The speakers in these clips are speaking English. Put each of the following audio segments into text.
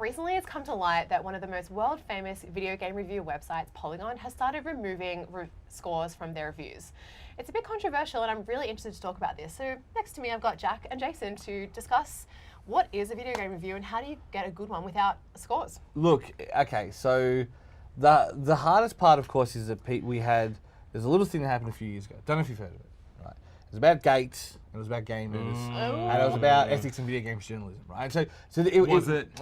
recently it's come to light that one of the most world famous video game review websites, Polygon, has started removing scores from their reviews. It's a bit controversial and I'm really interested to talk about this. So next to me I've got Jack and Jason to discuss what is a video game review and how do you get a good one without scores? Look, okay, so the hardest part, of course, is that there's a little thing that happened a few years ago. Don't know if you've heard of it, right? It was about gates, it was about gamers, and it was about ethics in video games journalism, right? So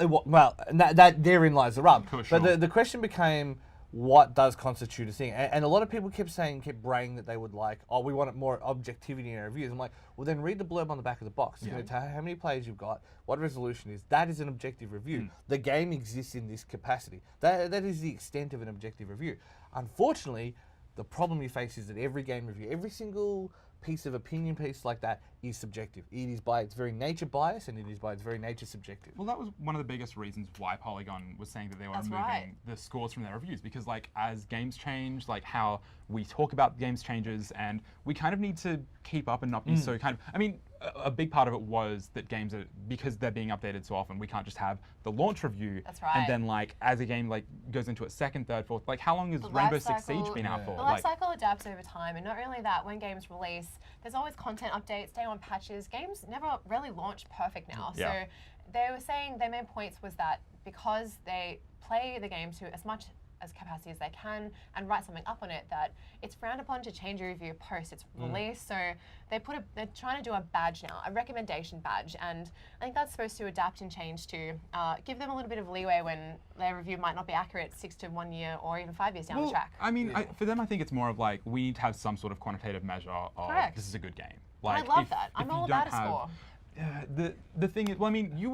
well, that therein lies the rub. Sure. But the question became, what does constitute a thing? And a lot of people kept braying that they would like, oh, we want more objectivity in our reviews. I'm like, well, then read the blurb on the back of the box. It's going to tell you how many players you've got, what resolution is. That is an objective review. The game exists in this capacity. That is the extent of an objective review. Unfortunately, the problem you face is that every game review, every single piece of opinion piece like that is subjective. It is by its very nature biased and it is by its very nature subjective. Well, that was one of the biggest reasons why Polygon was saying that they were removing the scores from their reviews, because like as games change, like how we talk about games changes, and we kind of need to keep up and not be so kind of, I mean, a big part of it was that games are, because they're being updated so often, we can't just have the launch review. That's right. And then like as a game like goes into its second, third, fourth, like how long has Rainbow Six Siege been out for? The life cycle adapts over time, and not only that, when games release, there's always content updates, day one patches. Games never really launch perfect now. Yeah. So they were saying their main points was that because they play the game to as much as capacity as they can and write something up on it, that it's frowned upon to change a review post its release. So they're trying to do a badge now, a recommendation badge, and I think that's supposed to adapt and change to give them a little bit of leeway when their review might not be accurate 6 to 1 year or even 5 years down the track. I mean, for them, I think it's more of like we need to have some sort of quantitative measure of this is a good game. Like, I love that. I'm all about a score. The thing is, well, I mean, you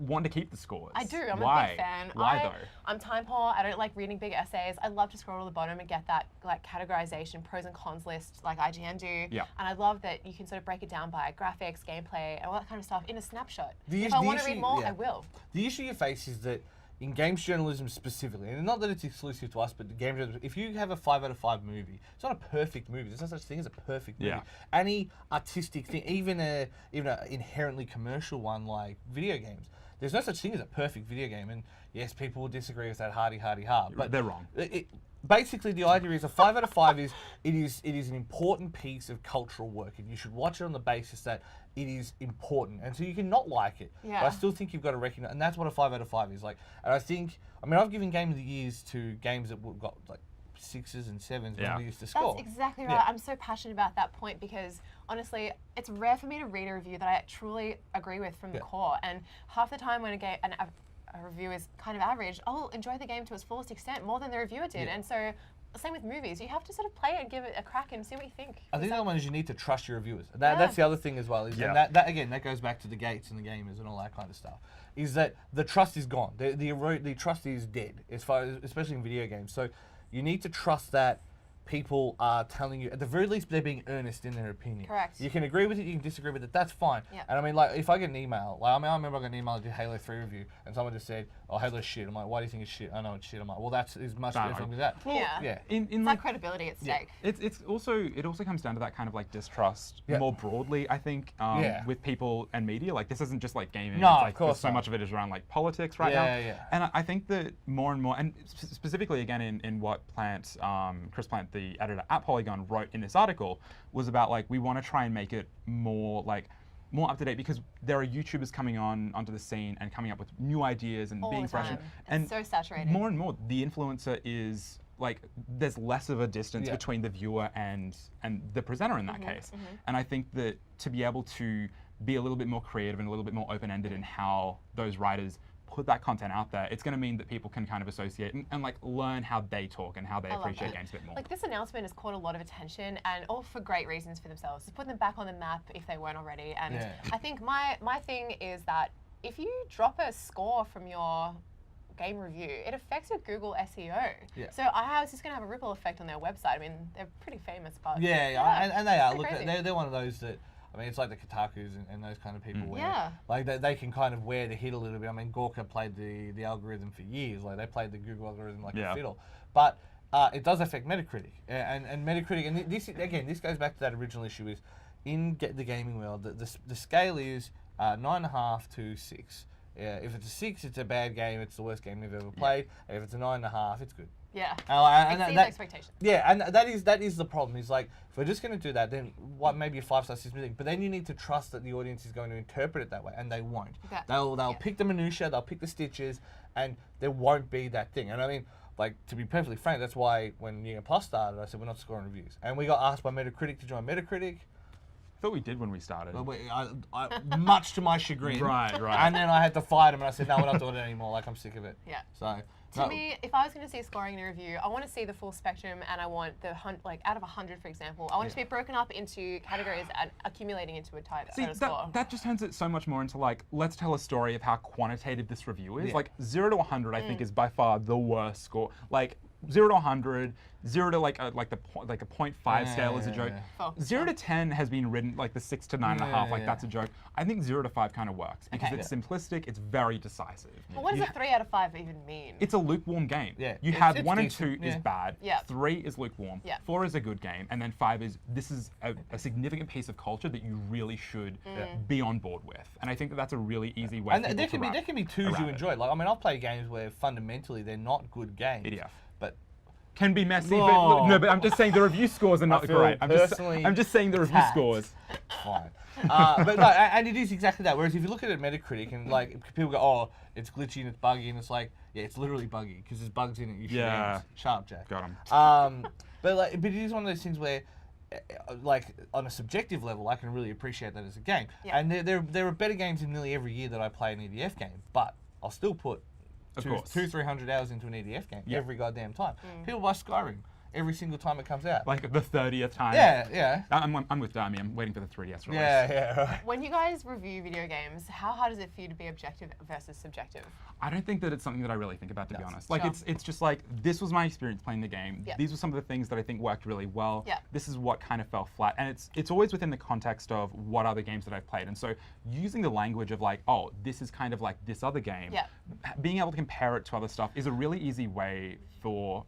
want to keep the scores. I do. I'm Why? a big fan. Why though? I'm time poor. I don't like reading big essays. I love to scroll to the bottom and get that like categorization, pros and cons list, like IGN do. Yeah. And I love that you can sort of break it down by graphics, gameplay, and all that kind of stuff in a snapshot. If I want to read more, I will. The issue you face is that in games journalism specifically, and not that it's exclusive to us, but the game journalism, if you have a 5 out of 5 movie, it's not a perfect movie. There's no such thing as a perfect movie. Yeah. Any artistic thing, even an inherently commercial one like video games, there's no such thing as a perfect video game. And yes, people will disagree with that hardy, but They're wrong. Basically, the idea is a 5 out of 5 is an important piece of cultural work, and you should watch it on the basis that it is important, and so you can not like it. Yeah. But I still think you've got to recognize, and that's what a 5 out of 5 is like. And I mean, I've given Game of the Years to games that got like 6s and 7s when we used to score. That's exactly right. Yeah. I'm so passionate about that point because honestly, it's rare for me to read a review that I truly agree with from the core. And half the time when a review is kind of average, I'll enjoy the game to its fullest extent more than the reviewer did. And so, same with movies. You have to sort of play it and give it a crack and see what you think. I think the other one is you need to trust your reviewers. That's the other thing as well. And that again, that goes back to the gates and the gamers and all that kind of stuff. Is that the trust is gone. The trust is dead, especially in video games. So you need to trust that people are telling you, at the very least, they're being earnest in their opinion. Correct. You can agree with it, you can disagree with it, that's fine. Yep. And I mean, like, if I get an email, like, I remember I got an email to do Halo 3 review, and someone just said, oh, Halo's shit. I'm like, why do you think it's shit? I know it's shit. I'm like, well, that's as much different as that. Well, Yeah. In It's like like credibility at stake. it also comes down to that kind of like distrust more broadly, I think, with people and media. Like this isn't just like gaming. No, it's like, of course so not. much of it is around like politics right now. Yeah. And I think that more and more, and specifically again in what Chris Plant, the editor at Polygon, wrote in this article, was about like we want to try and make it more up to date, because there are YouTubers coming onto the scene and coming up with new ideas and All being the fresh. time. And It's so saturated. more and more, the influencer is like there's less of a distance between the viewer and the presenter in that case. And I think that to be able to be a little bit more creative and a little bit more open-ended in how those writers put that content out there, it's going to mean that people can kind of associate and like learn how they talk and how they appreciate games a bit more. Like this announcement has caught a lot of attention, and all for great reasons for themselves. To put them back on the map if they weren't already. And I think my thing is that if you drop a score from your game review, it affects your Google SEO. Yeah. So how is this going to have a ripple effect on their website? I mean, they're pretty famous, but And they are. pretty Look, crazy. they're one of those that, I mean, it's like the Kotakus and those kind of people where, Yeah. like, they can kind of wear the hit a little bit. I mean, Gawker played the algorithm for years. Like, they played the Google algorithm like a fiddle. But it does affect Metacritic. And Metacritic, and this goes back to that original issue, is in the gaming world, the scale is 9.5 to 6. Yeah, if it's a 6, it's a bad game. It's the worst game you've ever played. And if it's a 9.5, it's good. Yeah. And Exceeds expectations. Yeah, and that is the problem. Is like if we're just going to do that, then what? Maybe a 5-star system thing. But then you need to trust that the audience is going to interpret it that way, and they won't. Okay. They'll pick the minutia, they'll pick the stitches, and there won't be that thing. And I mean, like to be perfectly frank, that's why when New Game Plus started, I said we're not scoring reviews, and we got asked by Metacritic to join Metacritic. I thought we did when we started. Much to my chagrin. Right. And then I had to fight him, and I said, no, we're not doing it anymore. Like, I'm sick of it. Yeah. So, To me, if I was going to see scoring in a review, I want to see the full spectrum, and I want the out of 100, for example, I want it to be broken up into categories and accumulating into a type. See, that just turns it so much more into like, let's tell a story of how quantitative this review is. Yeah. Like 0 to 100, I think is by far the worst score. Like 0 to 100, 0 to like a 0.5 scale is a joke. Oh, 0 to 10 has been written like the 6 to 9.5, like that's a joke. I think 0 to 5 kind of works because it's simplistic, it's very decisive. Well, what does a 3 out of 5 even mean? It's a lukewarm game. Yeah, You it's- have it's 1 and decent, 2 is yeah. bad. Yeah. 3 is lukewarm. Yeah. 4 is a good game, and then 5 is this is a significant piece of culture that you really should be on board with. And I think that's a really easy way. and for there people can be to twos around you it. enjoy. Like, I mean, I've played games where fundamentally they're not good games. EDF. But Can be messy, Whoa. but no. But I'm just saying the review scores are not feel great. I'm personally just saying the review attacked. scores. fine. But no, and it is exactly that. Whereas if you look at it Metacritic and like people go, oh, it's glitchy and it's buggy, and it's like, yeah, it's literally buggy because there's bugs in it. You should Yeah. Sharp, Jack. Got 'em. But it is one of those things where, like on a subjective level, I can really appreciate that as a game. Yeah. And there are better games in nearly every year that I play an EDF game, but I'll still put Of two, course. 300 hours into an EDF game Yeah. every goddamn time. People buy Skyrim every single time it comes out. Like the 30th time. Yeah. I'm with Dami. I'm waiting for the 3DS release. Yeah. Right. When you guys review video games, how hard is it for you to be objective versus subjective? I don't think that it's something that I really think about, to be honest. Like Sure. it's just like this was my experience playing the game. Yeah. These were some of the things that I think worked really well. Yeah. This is what kind of fell flat, and it's always within the context of what other games that I've played. And so using the language of like, oh, this is kind of like this other game. Yeah. Being able to compare it to other stuff is a really easy way for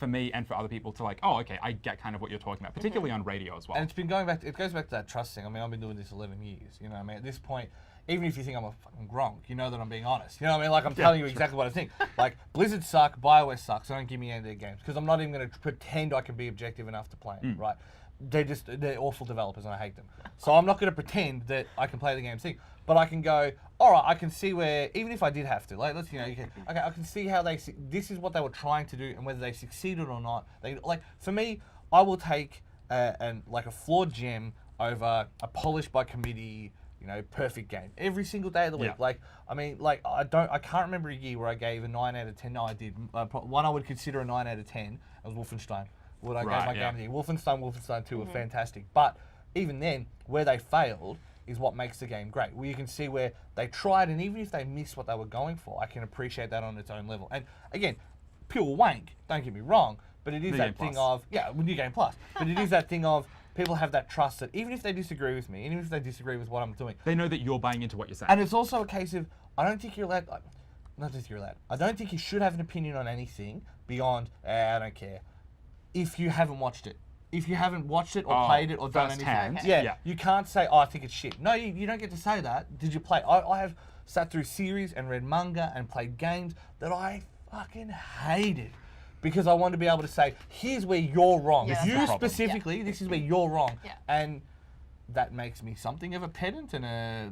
me and for other people to like, oh, okay, I get kind of what you're talking about, particularly on radio as well. And it's been going back. It goes back to that trust thing. I mean, I've been doing this 11 years. You know, what I mean, at this point, even if you think I'm a fucking Gronk, you know that I'm being honest. You know what I mean? Like I'm telling you exactly what I think. Like Blizzard suck, BioWare sucks. So don't give me any of their games because I'm not even going to pretend I can be objective enough to play them. Right? They're awful developers and I hate them. So I'm not going to pretend that I can play the game thing. But I can go, all right, I can see where, even if I did have to, like, let's, okay, I can see how this is what they were trying to do and whether they succeeded or not. For me, I will take a flawed gem over a polished by committee, perfect game every single day of the week. Yeah. I can't remember a year where I gave a 9 out of 10. No, I did. One I would consider a 9 out of 10 was Wolfenstein. What I gave my game the Wolfenstein 2 were fantastic. But even then, where they failed is what makes the game great. Where you can see where they tried, and even if they missed what they were going for, I can appreciate that on its own level. And again, pure wank, don't get me wrong, but it is that thing of, New Game Plus. But it is that thing of, people have that trust that even if they disagree with me, even if they disagree with what I'm doing, they know that you're buying into what you're saying. and it's also a case of, I don't think you're allowed, I don't think you should have an opinion on anything beyond, I don't care, if you haven't watched it. If you haven't watched it or played it or done anything, firsthand. yeah, you can't say, I think it's shit. No, you don't get to say that. Did you play? I have sat through series and read manga and played games that I fucking hated because I wanted to be able to say, here's where you're wrong. Yeah, You that's right. specifically, this is where you're wrong. Yeah. And that makes me something of a pedant and I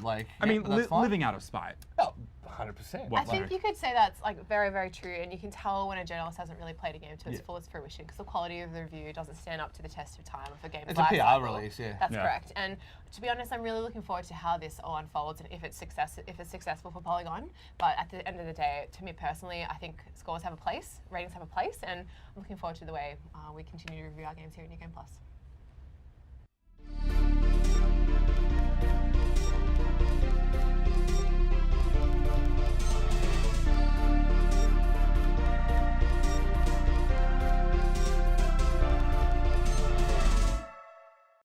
mean, that's fine. living out of spite. Oh, 100%. Well, I think you could say that's very, very true, and you can tell when a journalist hasn't really played a game to its fullest fruition because the quality of the review doesn't stand up to the test of time of a game's It's a life PR cycle. release, yeah. That's Yeah. correct. And to be honest, I'm really looking forward to how this all unfolds and if it's successful for Polygon. But at the end of the day, to me personally, I think scores have a place, ratings have a place, and I'm looking forward to the way we continue to review our games here at New Game Plus.